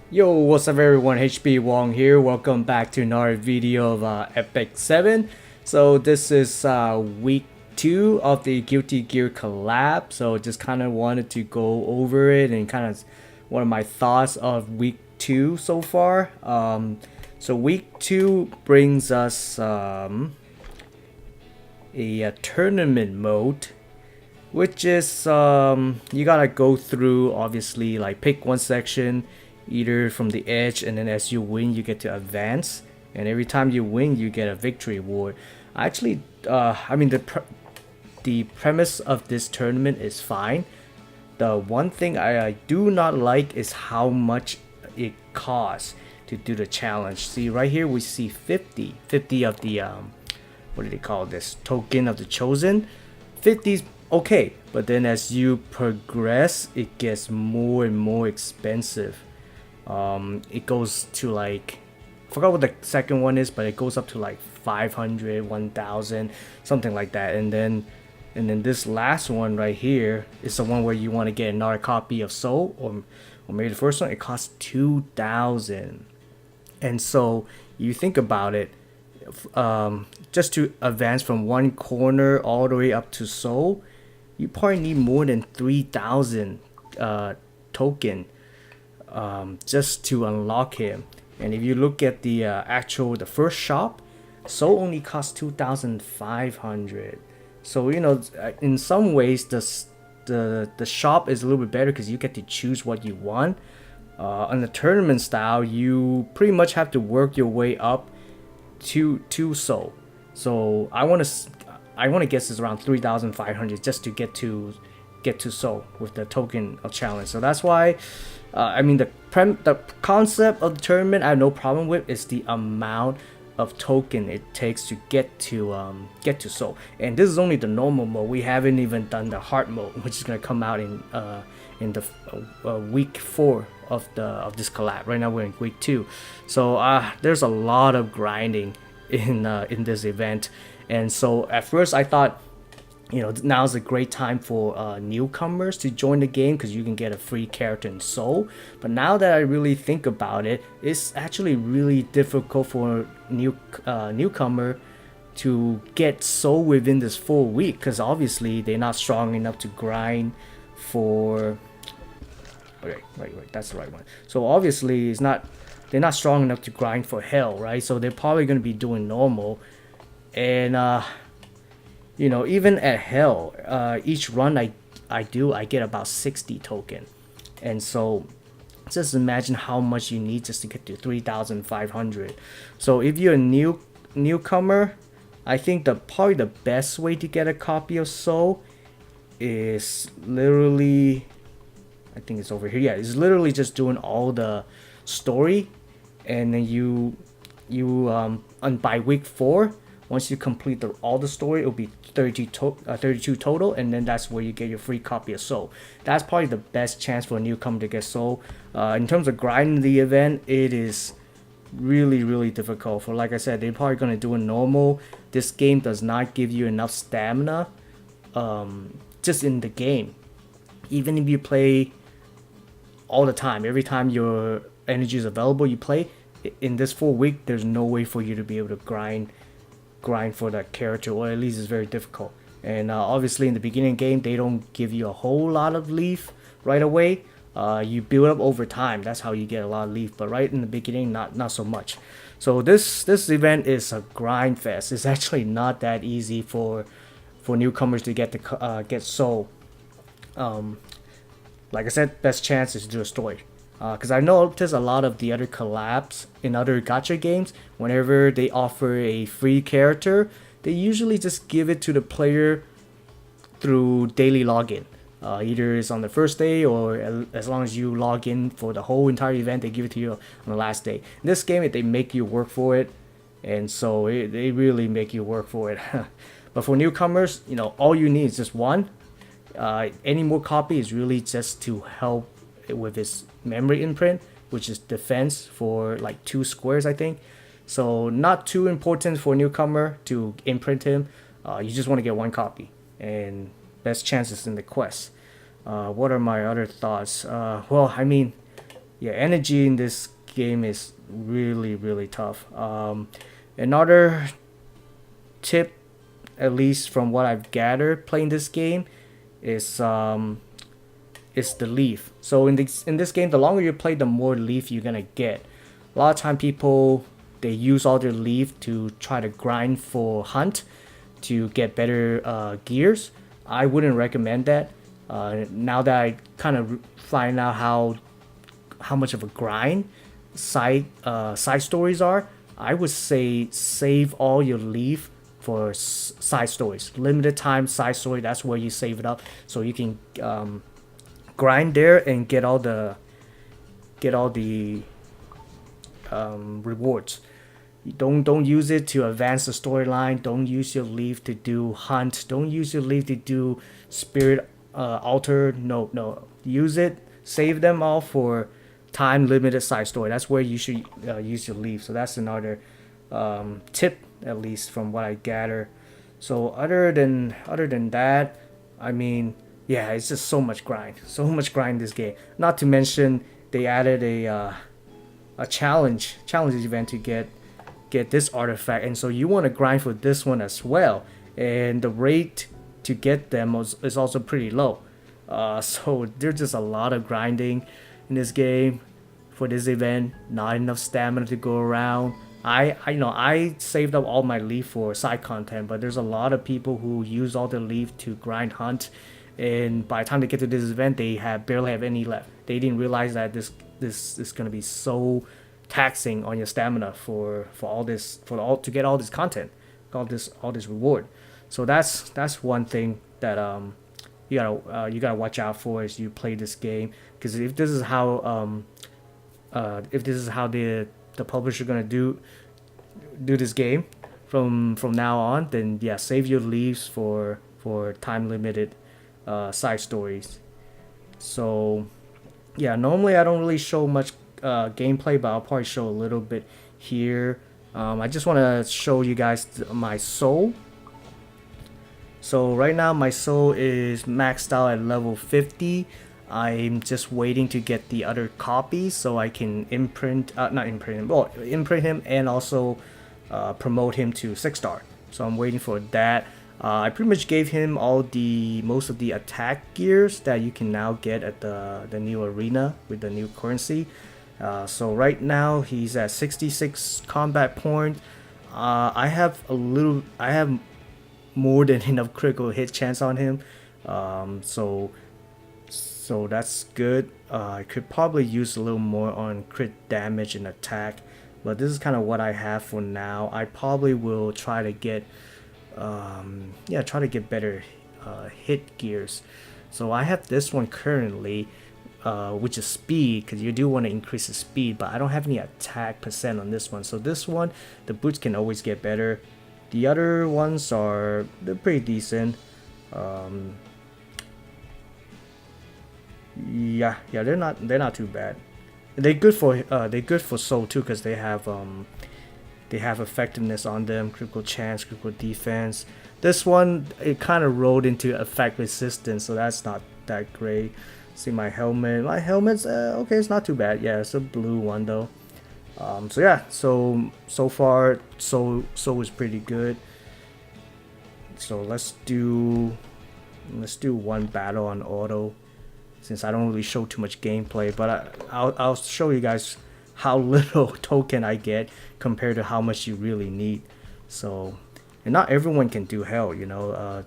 Yo, what's up everyone, HB Wong here. Welcome back to another video of Epic 7. So this is week 2 of the Guilty Gear collab. So just kind of wanted to go over it and kind of one of my thoughts of week 2 so far. So week 2 brings us a tournament mode, which is you gotta go through, obviously, like pick one section either from the edge, and then as you win you get to advance, and every time you win you get a victory award. Actually, the premise of this tournament is fine. The one thing I do not like is how much it costs to do the challenge. See, right here we see 50 of the what do they call this, token of the chosen. 50's okay, but then as you progress it gets more and more expensive. It goes to like, I forgot what the second one is, but it goes up to like 500, 1000, something like that. And then this last one right here is the one where you want to get another copy of Soul, or maybe the first one. It costs 2000. And so you think about it, just to advance from one corner all the way up to Soul, you probably need more than 3000 token just to unlock him. And if you look at the the first shop, Soul only costs 2,500. So in some ways the shop is a little bit better because you get to choose what you want. On the tournament style, you pretty much have to work your way up to Soul. So I want to guess it's around 3,500 just to get to Soul with the token of challenge. So that's why, the concept of the tournament I have no problem with. Is the amount of token it takes to get to Soul. And this is only the normal mode. We haven't even done the hard mode, which is gonna come out in the week 4 of this collab. Right now we're in week 2, so there's a lot of grinding in this event. And so at first I thought, now's a great time for newcomers to join the game because you can get a free character in Soul. But now that I really think about it, it's actually really difficult for newcomer to get Soul within this full week, because obviously they're not strong enough to grind for. Okay, right, that's the right one. So obviously they're not strong enough to grind for Hell, right? So they're probably gonna be doing normal, and even at Hell, each run I get about 60 token. And so just imagine how much you need just to get to 3,500. So if you're a newcomer, I think probably the best way to get a copy of Soul is literally, I think it's over here. Yeah, it's literally just doing all the story, and then and by week 4, once you complete all the story, it'll be 32 total, and then that's where you get your free copy of Soul. That's probably the best chance for a newcomer to get Soul. In terms of grinding the event, it is really, really difficult. For, like I said, they're probably gonna do it normal. This game does not give you enough stamina, just in the game. Even if you play all the time, every time your energy is available, you play. In this full week, there's no way for you to be able to grind for that character, or at least it's very difficult. And obviously in the beginning game they don't give you a whole lot of leaf right away. You build up over time, that's how you get a lot of leaf, but right in the beginning not so much. So this event is a grind fest. It's actually not that easy for newcomers to get Soul. Like I said, best chance is to do a story. Because I noticed a lot of the other collabs in other gacha games, whenever they offer a free character, they usually just give it to the player through daily login. Either it's on the first day, or as long as you log in for the whole entire event, they give it to you on the last day. In this game, they make you work for it, and so they really make you work for it. But for newcomers, all you need is just one. Any more copy is really just to help with his memory imprint, which is defense for like 2 squares, I think. So not too important for a newcomer to imprint him. You just want to get one copy, and best chances in the quest. What are my other thoughts? Well, yeah, energy in this game is really tough. Another tip, at least from what I've gathered playing this game, is the leaf. So in this game, the longer you play, the more leaf you're gonna get. A lot of time people, they use all their leaf to try to grind for hunt to get better gears. I wouldn't recommend that. Now that I kind of find out how much of a grind side stories are, I would say save all your leaf for side stories. Limited time side story. That's where you save it up so you can grind there and get all the rewards. Don't use it to advance the storyline. Don't use your leaf to do hunt. Don't use your leaf to do spirit altar. No. Use it. Save them all for time limited side story. That's where you should use your leaf. So that's another tip, at least from what I gather. So other than that, I mean, yeah, it's just so much grind in this game. Not to mention they added a challenge event to get this artifact, and so you want to grind for this one as well. And the rate to get them is also pretty low. So there's just a lot of grinding in this game for this event. Not enough stamina to go around. I saved up all my leaf for side content, but there's a lot of people who use all their leaf to grind hunt, and by the time they get to this event, they barely have any left. They didn't realize that this is gonna be so taxing on your stamina to get all this content, all this reward. So that's one thing that you gotta watch out for as you play this game, because if this is how the publisher gonna do this game from now on, then yeah, save your leaves for time limited side stories. So yeah, normally I don't really show much gameplay, but I'll probably show a little bit here. I just want to show you guys my soul. So right now my soul is maxed out at level 50. I'm just waiting to get the other copies so I can imprint him and also promote him to 6-star. So I'm waiting for that. I pretty much gave him most of the attack gears that you can now get at the new arena with the new currency. So right now he's at 66 combat point. I have more than enough critical hit chance on him. So that's good. I could probably use a little more on crit damage and attack, but this is kind of what I have for now. I probably will try to get better hit gears. So I have this one currently, which is speed, because you do want to increase the speed, but I don't have any attack percent on this one. So this one, the boots can always get better. The other ones they're pretty decent. Yeah, they're not too bad. They're good for soul too, because they have effectiveness on them, critical chance, critical defense. This one, it kind of rolled into effect resistance, so that's not that great. See my helmet. My helmet's okay, it's not too bad. Yeah, it's a blue one though. So yeah, so far soul is pretty good. So let's do one battle on auto, since I don't really show too much gameplay, but I'll show you guys how little token I get compared to how much you really need. So, and not everyone can do hell,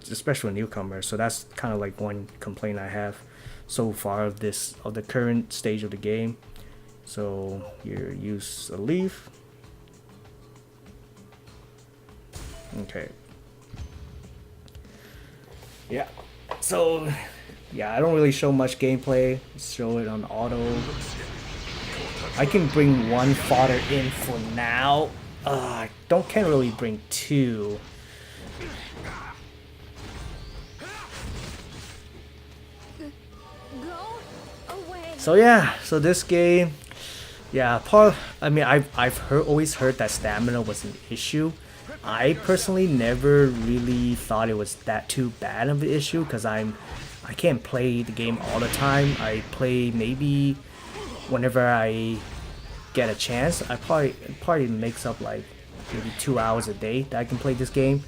especially newcomers. So that's kind of like one complaint I have so far of the current stage of the game. So here, use a leaf. Okay. Yeah. So yeah, I don't really show much gameplay. Show it on auto. I can bring one fodder in for now. Can't really bring two. So yeah, so this game, yeah, I've always heard that stamina was an issue. I personally never really thought it was that too bad of an issue, because I can't play the game all the time. I play maybe whenever I get a chance, I probably makes up like maybe 2 hours a day that I can play this game.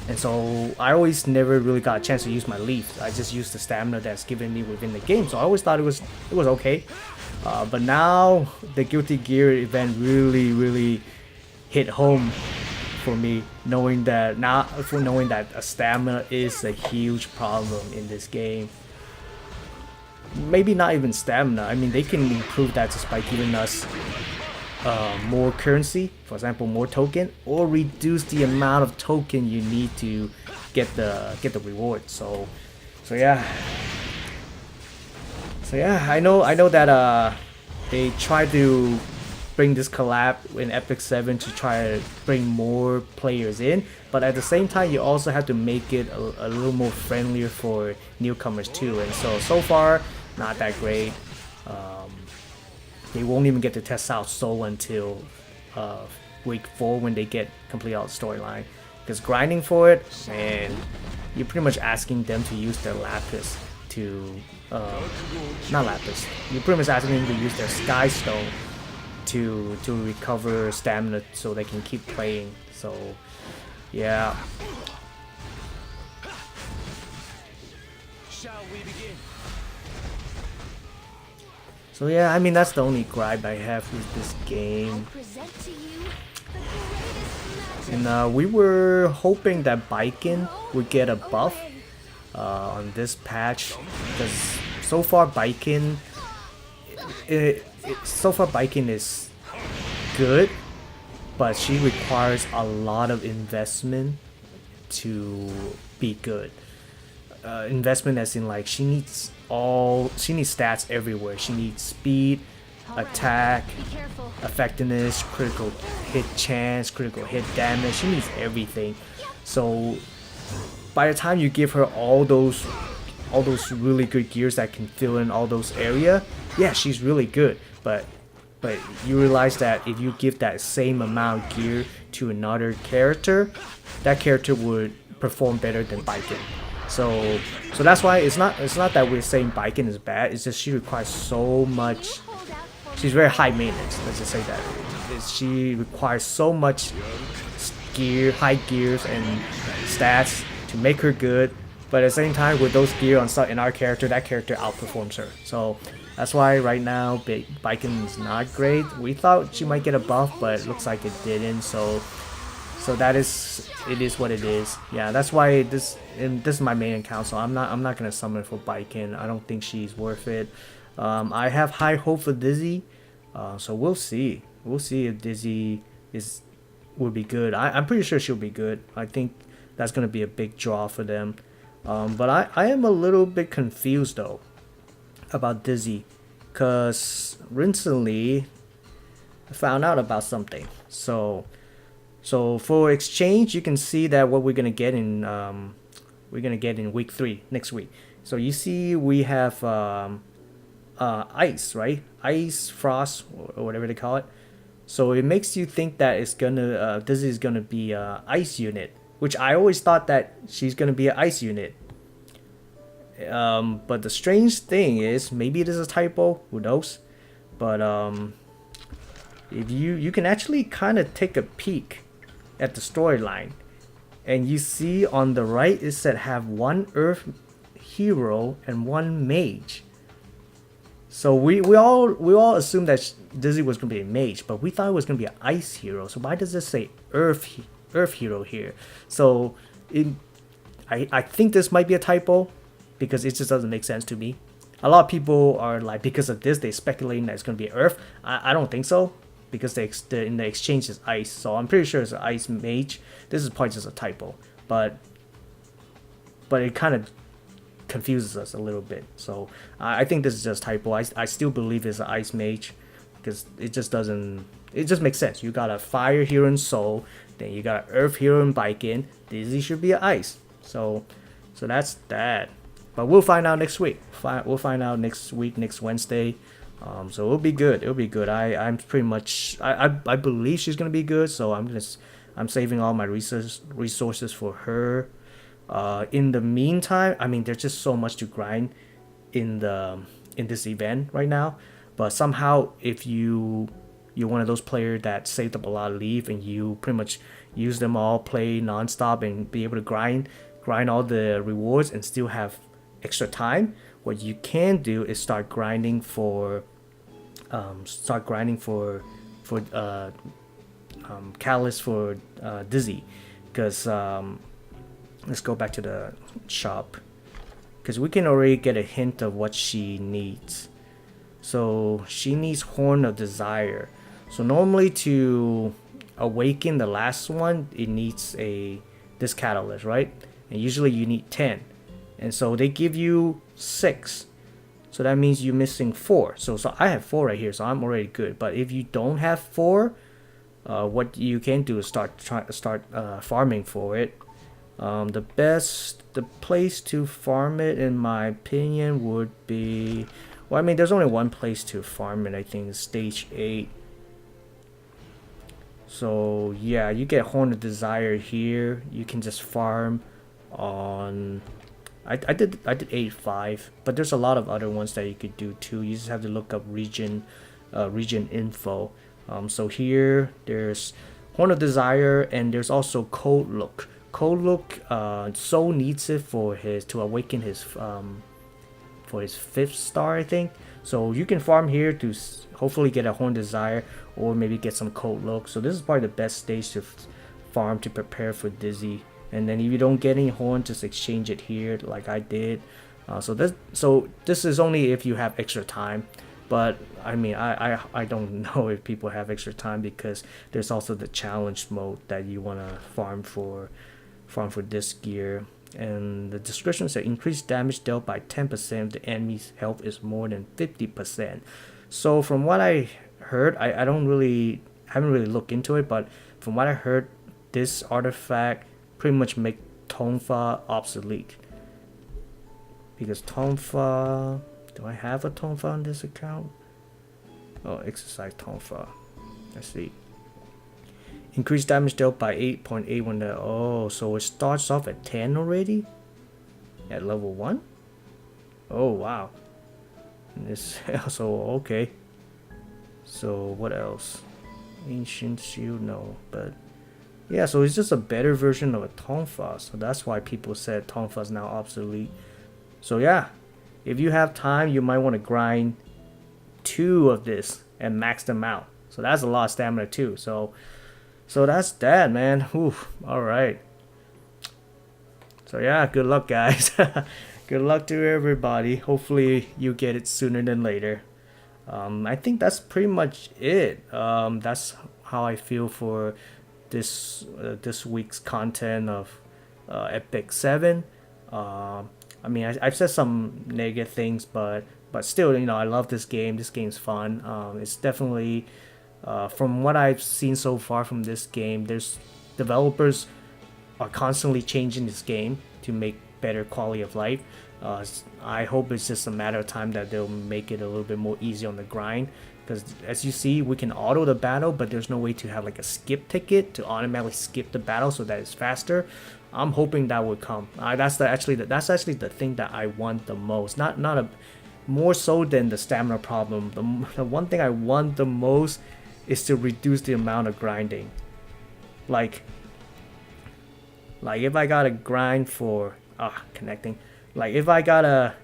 And so I always never really got a chance to use my leaf. I just used the stamina that's given me within the game. So I always thought it was okay. But now the Guilty Gear event really hit home for me, knowing that a stamina is a huge problem in this game. Maybe not even stamina. I mean, they can improve that just by giving us more currency, for example, more token, or reduce the amount of token you need to get the reward. So yeah. So yeah, I know that they try to bring this collab in Epic 7 to try to bring more players in, but at the same time you also have to make it a little more friendlier for newcomers too. And so far, not that great. They won't even get to test out Soul until week 4 when they get complete out the storyline. Because grinding for it, man, you're pretty much asking them to use their Lapis to not Lapis. You're pretty much asking them to use their Sky Stone to recover stamina so they can keep playing. So yeah. Shall we begin? So yeah, I mean that's the only gripe I have with this game. And we were hoping that Baiken would get a buff on this patch, because so far Baiken is good, but she requires a lot of investment to be good. Investment as in like she needs stats everywhere. She needs speed, attack, effectiveness, critical hit chance, critical hit damage. She needs everything. So by the time you give her all those really good gears that can fill in all those area, yeah, she's really good. But you realize that if you give that same amount of gear to another character, that character would perform better than Baiken. So that's why it's not that we're saying Baiken is bad. It's just she requires so much. She's very high maintenance. Let's just say that. She requires so much high gears and stats to make her good. But at the same time, with those gear in our character, that character outperforms her. So that's why right now Baiken is not great. We thought she might get a buff, but it looks like it didn't. So it is what it is. Yeah, that's why this is my main account. So I'm not gonna summon for Baiken. I don't think she's worth it. I have high hope for Dizzy. So we'll see. We'll see if Dizzy will be good. I'm pretty sure she'll be good. I think that's gonna be a big draw for them. But I am a little bit confused though about Dizzy, cause recently I found out about something. So for exchange, you can see that what we're gonna get in week 3 next week. So you see we have ice, right? Ice, frost, or whatever they call it. So it makes you think that it's gonna Dizzy is gonna be a ice unit, which I always thought that she's gonna be an ice unit. But the strange thing is, maybe it is a typo, who knows? But if you can actually kind of take a peek at the storyline, and you see on the right it said have one Earth hero and one mage. So we all assumed that Dizzy was gonna be a mage, but we thought it was gonna be an ice hero. So why does it say Earth hero here? So I think this might be a typo, because it just doesn't make sense to me. A lot of people are like, because of this, they're speculating that it's going to be Earth. I don't think so, because in the exchange is ice. So I'm pretty sure it's an ice mage. This is probably just a typo, but it kind of confuses us a little bit. So I think this is just typo. I still believe it's an ice mage, because it just makes sense. You got a fire hero in Soul, then you got an Earth hero in Baiken. Dizzy should be an ice. So that's that. But we'll find out next week. We'll find out next week, next Wednesday. So it'll be good. It'll be good. I'm pretty much. I believe she's gonna be good. So I'm saving all my resources for her. In the meantime, I mean, there's just so much to grind in this event right now. But somehow, if you're one of those players that saved up a lot of leaf and you pretty much use them all, play nonstop, and be able to grind all the rewards and still have extra time, what you can do is start grinding for catalyst for Dizzy, because let's go back to the shop, because we can already get a hint of what she needs. So she needs Horn of Desire. So normally to awaken the last one, it needs this catalyst, right? And usually you need 10. And so they give you 6. So that means you're missing 4. So I have 4 right here, so I'm already good. But if you don't have 4, what you can do is start farming for it. The place to farm it, in my opinion, would be, well, I mean, there's only one place to farm it. I think stage 8. So yeah, you get Horn of Desire here. You can just farm on. I did 8-5, but there's a lot of other ones that you could do too. You just have to look up region info. So here there's Horn of Desire, and there's also Cold Look. Cold Look, Soul needs it to awaken his for his 5th star, I think. So you can farm here to hopefully get a Horn Desire, or maybe get some Cold Look. So this is probably the best stage to farm to prepare for Dizzy. And then if you don't get any horn, just exchange it here like I did. So this is only if you have extra time. But I mean, I don't know if people have extra time, because there's also the challenge mode that you want to farm for this gear. And the description says increased damage dealt by 10% if the enemy's health is more than 50%. So from what I heard, I haven't really looked into it, but from what I heard, this artifact pretty much make Tonfa obsolete. Because Tonfa, do I have a Tonfa on this account? Oh, exercise Tonfa. Let's see. Increased damage dealt by 8.81. Oh, so it starts off at 10 already? At level 1? Oh, wow. And this also, okay. So what else? Ancient Shield, no, but yeah, so it's just a better version of a Tonfa. So that's why people said Tonfa is now obsolete. So yeah, if you have time, you might want to grind 2 of this and max them out. So that's a lot of stamina too. So that's that, man. Oof. All right. So yeah, good luck, guys. Good luck to everybody. Hopefully you get it sooner than later. I think that's pretty much it. That's how I feel for this week's content of Epic 7. I mean, I've said some negative things, but still, you know, I love this game. This game's fun. It's definitely, from what I've seen so far from this game, there's developers are constantly changing this game to make better quality of life. I hope it's just a matter of time that they'll make it a little bit more easy on the grind. Because as you see, we can auto the battle, but there's no way to have like a skip ticket to automatically skip the battle so that it's faster. I'm hoping that would come. That's actually the thing that I want the most. More so than the stamina problem. The one thing I want the most is to reduce the amount of grinding. Like if I gotta grind for connecting. Like if I gotta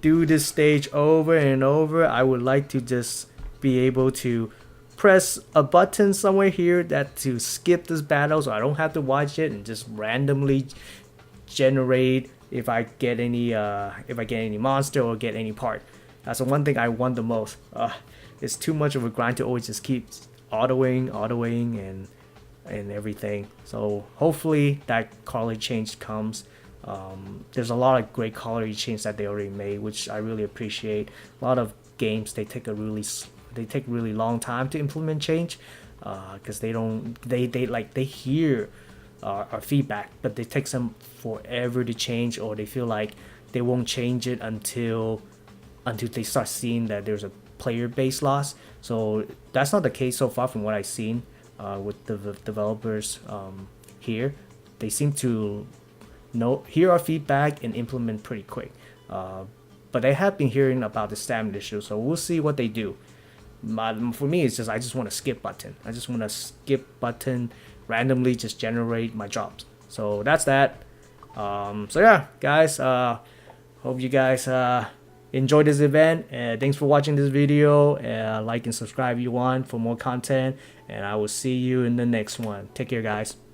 do this stage over and over, I would like to just be able to press a button somewhere here that to skip this battle, so I don't have to watch it and just randomly generate if I get any monster or get any part. That's the one thing I want the most. It's too much of a grind to always just keep autoing and everything. So hopefully that quality change comes. There's a lot of great quality change that they already made, which I really appreciate. A lot of games they take really long time to implement change, because they hear our feedback, but they take them forever to change, or they feel like they won't change it until they start seeing that there's a player base loss. So that's not the case so far from what I've seen with the developers here. They seem to hear our feedback and implement pretty quick. but I have been hearing about the stamina issue, so we'll see what they do. For me, it's just I just want a skip button. I just want a skip button randomly just generate my drops. So that's that. So yeah, guys. Hope you guys enjoy this event. Thanks for watching this video. Like and subscribe if you want for more content. And I will see you in the next one. Take care, guys.